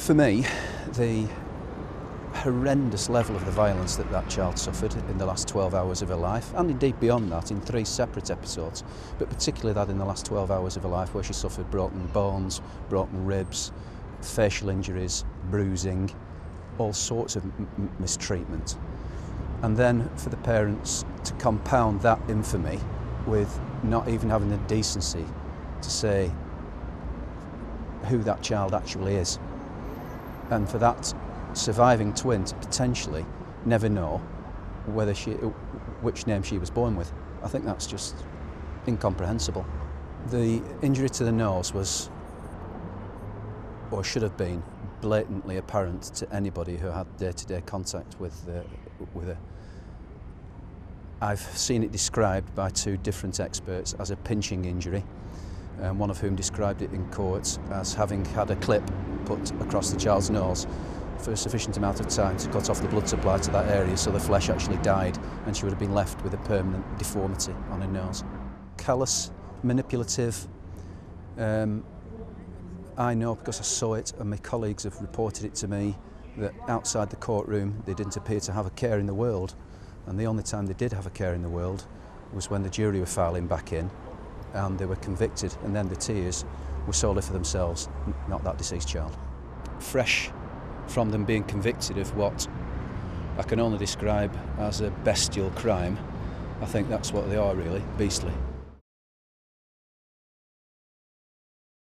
For me, the horrendous level of the violence that that child suffered in the last 12 hours of her life, and indeed beyond that in 3 separate episodes, but particularly that in the last 12 hours of her life, where she suffered broken bones, broken ribs, facial injuries, bruising, all sorts of mistreatment. And then for the parents to compound that infamy with not even having the decency to say who that child actually is, and for that surviving twin to potentially never know which name she was born with. I think that's just incomprehensible. The injury to the nose was, or should have been, blatantly apparent to anybody who had day-to-day contact with her. I've seen it described by 2 different experts as a pinching injury, one of whom described it in court as having had a clip put across the child's nose for a sufficient amount of time to cut off the blood supply to that area, so the flesh actually died and she would have been left with a permanent deformity on her nose. Callous, manipulative. I know because I saw it, and my colleagues have reported it to me, that outside the courtroom they didn't appear to have a care in the world, and the only time they did have a care in the world was when the jury were filing back in and they were convicted, and then the tears were solely for themselves, not that deceased child. Fresh from them being convicted of what I can only describe as a bestial crime, I think that's what they are really, beastly.